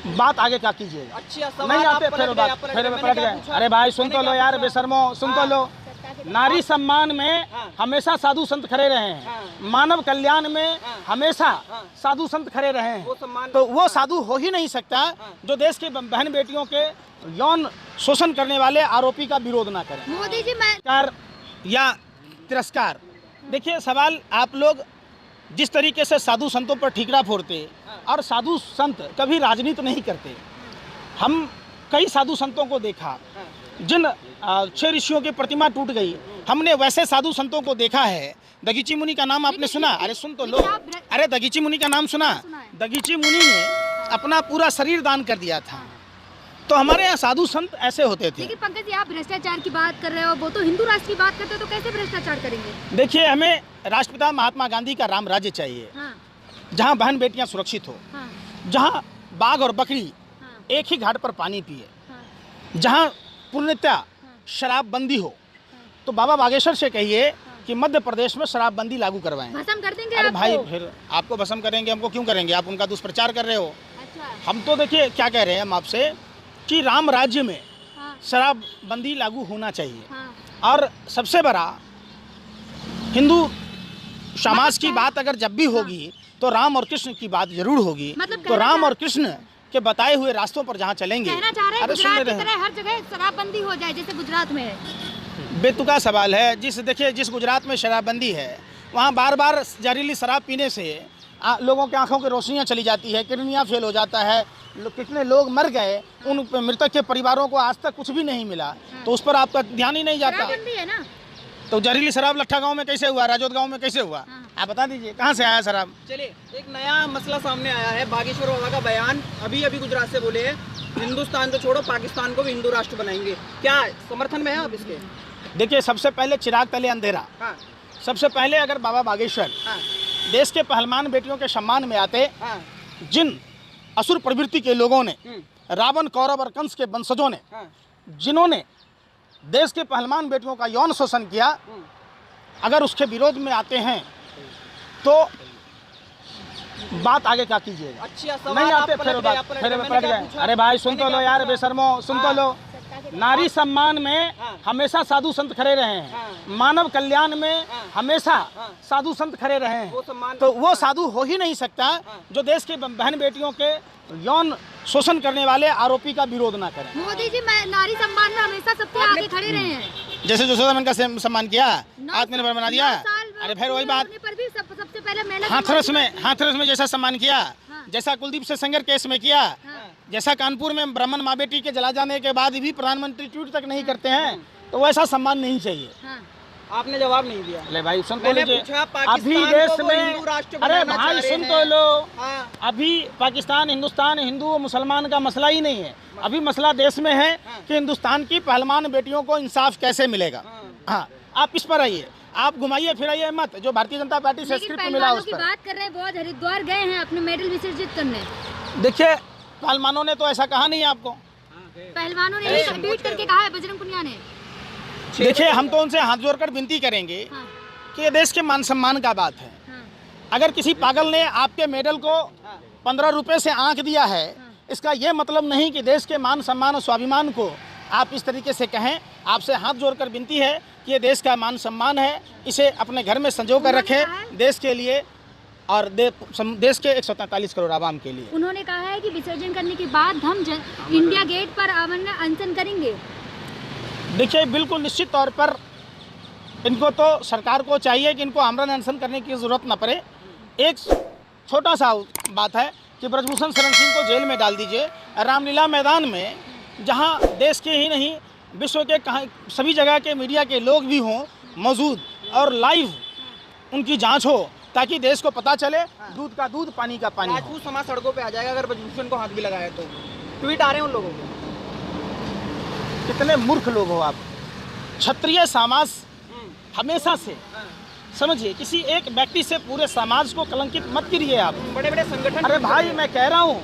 बात आगे क्या कीजिएगा। अच्छा, नहीं आते फिर पलट गए। अरे भाई सुन तो लो यार, बेशर्मो सुन तो लो। नारी सम्मान में हमेशा साधु संत खड़े रहे हैं, मानव कल्याण में हमेशा साधु संत खड़े रहे हैं, तो वो साधु हो ही नहीं सकता जो देश के बहन बेटियों के यौन शोषण करने वाले आरोपी का विरोध ना करें। मोदी जी या तिरस्कार, देखिए सवाल आप लोग जिस तरीके से साधु संतों पर ठीकरा फोड़ते और साधु संत कभी राजनीति नहीं करते। हम कई साधु संतों को देखा, जिन 6 ऋषियों की प्रतिमा टूट गई, हमने वैसे साधु संतों को देखा है। दगीची मुनि का नाम आपने सुना? अरे सुन तो लो। अरे दगीची मुनि का नाम सुना? दगीची मुनि ने अपना पूरा शरीर दान कर दिया था। तो हमारे यहाँ साधु संत ऐसे होते थे। लेकिन पंकज जी, आप भ्रष्टाचार की बात कर रहे हो, वो तो हिंदू राष्ट्र की बात करते हो, तो कैसे भ्रष्टाचार करेंगे? देखिए, हमें राष्ट्रपिता महात्मा गांधी का राम राज्य चाहिए, जहाँ बहन बेटियाँ सुरक्षित हो, जहाँ बाघ और बकरी एक ही घाट पर पानी पिए, जहाँ पूर्णतः शराबबंदी हो। तो बाबा बागेश्वर से कहिए कि मध्य प्रदेश में शराबबंदी लागू करवाएं। भस्म कर देंगे। अरे भाई, फिर आपको भस्म करेंगे, हमको क्यों करेंगे? आप उनका दुष्प्रचार कर रहे हो। अच्छा। हम तो देखिए क्या कह रहे हैं हम आपसे कि राम राज्य में शराबबंदी लागू होना चाहिए। और सबसे बड़ा हिंदू समाज की बात अगर जब भी होगी तो राम और कृष्ण की बात जरूर होगी। तो राम और कृष्ण के बताए हुए रास्तों पर जहाँ चलेंगे। कहना चाह रहे हैं गुजरात की तरह हर जगह शराबबंदी हो जाए जैसे गुजरात में है। बेतुका सवाल है। जिस गुजरात में शराबबंदी है, वहाँ बार बार जहरीली शराब पीने से लोगों की आंखों की रोशनियाँ चली जाती है, किडनियाँ फेल हो जाता है, कितने लोग मर गए, उन मृतक के परिवारों को आज तक कुछ भी नहीं मिला। तो उस पर आपका ध्यान ही नहीं जाता है ना। तो जहरीली शराब लट्ठा गांव में कैसे हुआ, राजौत गांव में कैसे हुआ? आप बता दीजिए कहाँ से आया शराब? चलिए, एक नया मसला सामने आया है। बागेश्वर बाबा का बयान अभी गुजरात से बोले हैं, हिंदुस्तान को छोड़ो पाकिस्तान को भी हिंदू राष्ट्र बनाएंगे। क्या समर्थन में है आप इसके? देखिए, सबसे पहले चिराग तले अंधेरा। सबसे पहले अगर बाबा बागेश्वर देश के पहलवान बेटियों के सम्मान में आते, जिन असुर प्रवृत्ति के लोगों ने, रावण, कौरव और कंस के वंशजों ने, जिन्होंने देश के पहलवान बेटियों का यौन शोषण किया, अगर उसके विरोध में आते हैं तो बात आगे क्या कीजिएगा। अच्छा, नहीं आते फिर पलट गए। अरे भाई सुन तो लो यार, बेशर्मो सुन तो लो। नारी सम्मान में हमेशा साधु संत खड़े रहे हैं, मानव कल्याण में हमेशा साधु संत खड़े रहे हैं, तो वो साधु हो ही नहीं सकता जो देश के बहन बेटियों के यौन शोषण करने वाले आरोपी का विरोध ना करें। मोदी जी नारी सम्मान में हमेशा सबसे आगे खड़े रहे हैं। जैसे जोशोदा मैन का सम्मान किया, आत्मनिर्भर बना दिया। अरे फिर वही बात, सबसे पहले हाथरस में जैसा सम्मान किया, जैसा कुलदीप से सेंगर केस में किया, जैसा कानपुर में ब्राह्मण माँ बेटी के जला जाने के बाद भी प्रधानमंत्री ट्वीट तक नहीं करते हैं, तो वैसा सम्मान नहीं चाहिए। आपने जवाब नहीं दिया। ले भाई सुन तो लीजिए, अभी देश में, अरे भाई सुन तो लो, अभी पाकिस्तान, हिंदुस्तान, हिंदू और मुसलमान का मसला ही नहीं है। अभी मसला देश में है कि हिंदुस्तान की पहलवान बेटियों को इंसाफ कैसे मिलेगा। हाँ, आप इस पर आइए, आप घुमाइए फिराइए मत, जो भारतीय जनता पार्टी से स्क्रिप्ट मिला उस पर बात कर रहे हैं। बहुत हरिद्वार गए हैं अपने मेडल विसर्जित करने। देखिए, पहलवानों ने तो ऐसा कहा नहीं आपको, पहलवानों ने ट्वीट करके कहा है बजरंग पुनिया ने। देखिए, हम तो उनसे हाथ जोड़कर विनती करेंगे कि ये देश के मान सम्मान का बात है। अगर किसी पागल ने आपके मेडल को 15 रुपए से आंक दिया है, इसका ये मतलब नहीं कि देश के मान सम्मान और स्वाभिमान को आप इस तरीके से कहें। आपसे हाथ जोड़कर विनती है कि ये देश का मान सम्मान है, इसे अपने घर में संजो कर रखें देश के लिए और देश के 143 करोड़ आवाम के लिए। उन्होंने कहा है कि विसर्जन करने के बाद हम इंडिया गेट पर अनशन करेंगे। देखिए, बिल्कुल निश्चित तौर पर इनको तो सरकार को चाहिए कि इनको आमरण अनशन करने की ज़रूरत न पड़े। एक छोटा सा बात है कि ब्रजभूषण शरण सिंह को जेल में डाल दीजिए। रामलीला मैदान में, जहां देश के ही नहीं विश्व के सभी जगह के मीडिया के लोग भी हों मौजूद, और लाइव उनकी जांच हो, ताकि देश को पता चले दूध का दूध, पानी का पानी। राजपूत समाज सड़कों पे आ जाएगा अगर ब्रजभूषण को हाथ भी लगाया तो। ट्वीट आ रहे हैं उन लोगों को। कितने मूर्ख लोग हो आप। क्षत्रिय समाज हमेशा से, समझिए, किसी एक व्यक्ति से पूरे समाज को कलंकित मत करिए आप। बड़े बड़े संगठन। अरे भाई, मैं कह रहा हूँ,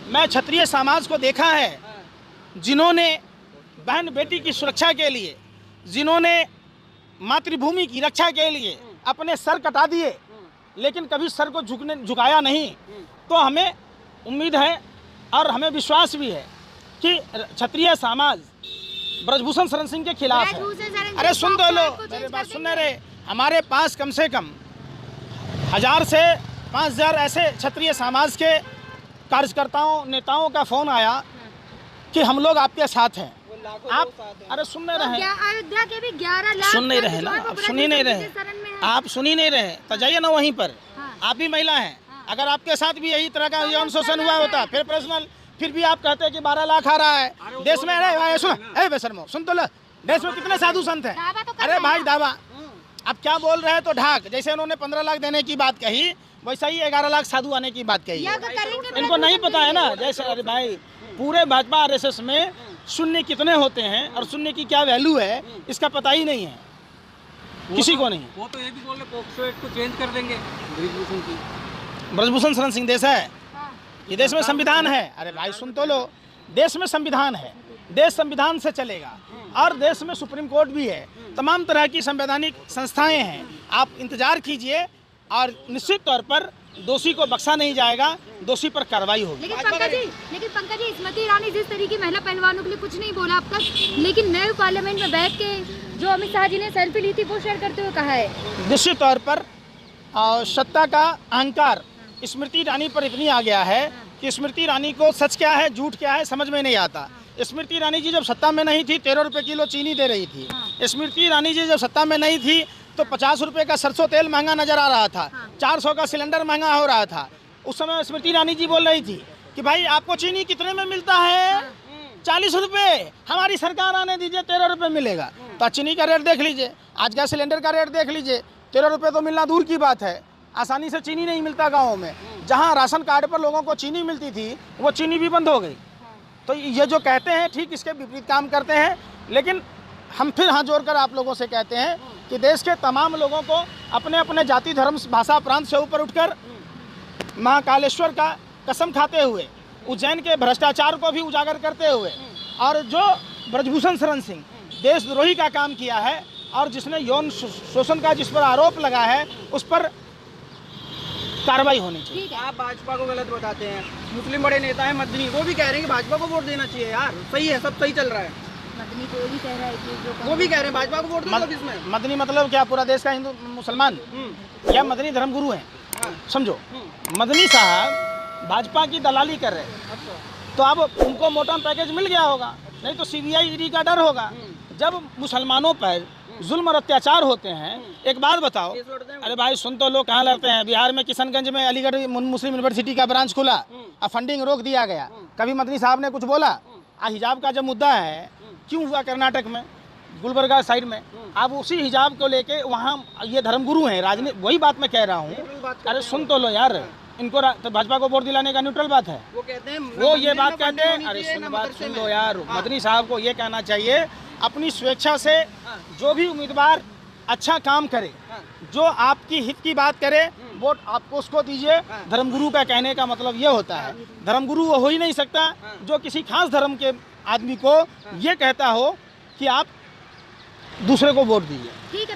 मैं क्षत्रिय समाज को देखा है जिन्होंने बहन बेटी की सुरक्षा के लिए, जिन्होंने मातृभूमि की रक्षा के लिए अपने सर कटा दिए, लेकिन कभी सर को झुकाया नहीं। तो हमें उम्मीद है और हमें विश्वास भी है कि क्षत्रिय समाज ब्रजभूषण शरण सिंह के खिलाफ है। अरे सुन तो लो, मेरी बात सुनने रहे। हमारे पास कम से कम 1000 से 5000 ऐसे क्षत्रिय समाज के कार्यकर्ताओं नेताओं का फोन आया कि हम लोग आपके साथ हैं। आप अरे सुन नहीं रहे, अयोध्या के भी 11 लाख सुन नहीं रहे ना, आप सुन ही नहीं रहे, आप सुन ही नहीं रहे तो जाइए ना वहीं पर। आप भी महिला हैं, अगर आपके साथ भी यही तरह का यौन शोषण हुआ होता फिर पर्सनल, फिर भी आप कहते हैं कि 12 लाख आ रहा है देश में। अरे सुन, अरे बेशर्मो सुन तो लो, देश में कितने साधु संत हैं। अरे भाई दावा, अब क्या बोल रहे हैं तो ढाक, जैसे उन्होंने 15 लाख देने की बात कही वैसा ही 11 लाख साधु आने की बात कही है। इनको नहीं पता है ना, जैसे अरे भाई पूरे भाजपा आरएसएस में शून्य कितने होते हैं और शून्य की क्या वैल्यू है इसका पता ही नहीं है, किसी को नहीं। वो तो ये भी बोल रहे पॉक्सो एक्ट को चेंज कर देंगे ब्रजभूषण की। ब्रजभूषण शरण सिंह देश है, ये देश में संविधान है। अरे भाई सुन तो लो, देश में संविधान है, देश संविधान से चलेगा और देश में सुप्रीम कोर्ट भी है, तमाम तरह की संवैधानिक संस्थाएं हैं। आप इंतजार कीजिए और निश्चित तौर पर दोषी को बख्शा नहीं जाएगा, दोषी पर कार्रवाई होगी। लेकिन पंकज जी स्मृति ईरानी जिस तरीके की महिला पहलवानों के लिए कुछ नहीं बोला अब तक, लेकिन नए पार्लियामेंट में बैठ के जो अमित शाह जी ने सेल्फी ली थी वो शेयर करते हुए कहा है। निश्चित तौर पर सत्ता का अहंकार स्मृति ईरानी पर इतनी आ गया है कि स्मृति ईरानी को सच क्या है झूठ क्या है समझ में नहीं आता। स्मृति ईरानी जी जब सत्ता में नहीं थी 13 रुपये किलो चीनी दे रही थी। स्मृति ईरानी जी जब सत्ता में नहीं थी तो 50 रुपये का सरसों तेल महंगा नजर आ रहा था, 400 का सिलेंडर महंगा हो रहा था। उस समय स्मृति ईरानी जी बोल रही थी कि भाई आपको चीनी कितने में मिलता है, 40 रुपये, हमारी सरकार आने दीजिए 13 रुपये मिलेगा। तो चीनी का रेट देख लीजिए, आज का सिलेंडर का रेट देख लीजिए, 13 रुपये तो मिलना दूर की बात है, आसानी से चीनी नहीं मिलता गाँव में। जहाँ राशन कार्ड पर लोगों को चीनी मिलती थी वो चीनी भी बंद हो गई। तो ये जो कहते हैं ठीक इसके विपरीत काम करते हैं। लेकिन हम फिर हाथ जोड़कर आप लोगों से कहते हैं कि देश के तमाम लोगों को अपने अपने जाति धर्म भाषा प्रांत से ऊपर उठकर महाकालेश्वर का कसम खाते हुए, उज्जैन के भ्रष्टाचार को भी उजागर करते हुए, और जो ब्रजभूषण शरण सिंह देशद्रोही का काम किया है और जिसने यौन शोषण का जिस पर आरोप लगा है उस पर कार्रवाई होनी चाहिए। आप भाजपा को गलत बताते हैं, मुस्लिम बड़े नेता हैं मदनी, वो भी कह रहे हैं कि भाजपा को वोट देना चाहिए यार, सही है, सब सही चल रहा है। मदनी को भी कह रहा है कि जो वो भी कह रहे हैं भाजपा को वोट दो किसमें। मदनी मतलब क्या पूरा देश का हिंदू मुसलमान या मदनी धर्मगुरु हैं, समझो। मदनी साहब भाजपा की दलाली कर रहे हैं तो अब उनको मोटा पैकेज मिल गया होगा, नहीं तो सीबीआई ईडी का डर होगा। जब मुसलमानों पर जुल्म और अत्याचार होते हैं, एक बात बताओ, अरे भाई सुन तो लोग कहाँ लड़ते हैं। बिहार में किशनगंज में अलीगढ़ मुस्लिम यूनिवर्सिटी का ब्रांच खुला, अब फंडिंग रोक दिया गया, कभी मदनी साहब ने कुछ बोला? हिजाब का जब मुद्दा है क्यों हुआ कर्नाटक में गुलबर्गा साइड में, अब उसी हिजाब को लेके वहाँ ये धर्मगुरु हैं राजनीति, वही बात मैं कह रहा हूँ। अरे सुन तो लो यार, इनको तो भाजपा को वोट दिलाने का न्यूट्रल बात है, वो कहते हैं वो ये बात कहते हैं। अरे सुन बात सुन लो यार, मदनी साहब को ये कहना चाहिए अपनी स्वेच्छा से जो भी उम्मीदवार अच्छा काम करे, जो आपकी हित की बात करे, वोट आपको उसको दीजिए। धर्मगुरु का कहने का मतलब ये होता है, धर्मगुरु वो हो ही नहीं सकता जो किसी खास धर्म के आदमी को ये कहता हो कि आप दूसरे को वोट दीजिए। ठीक है।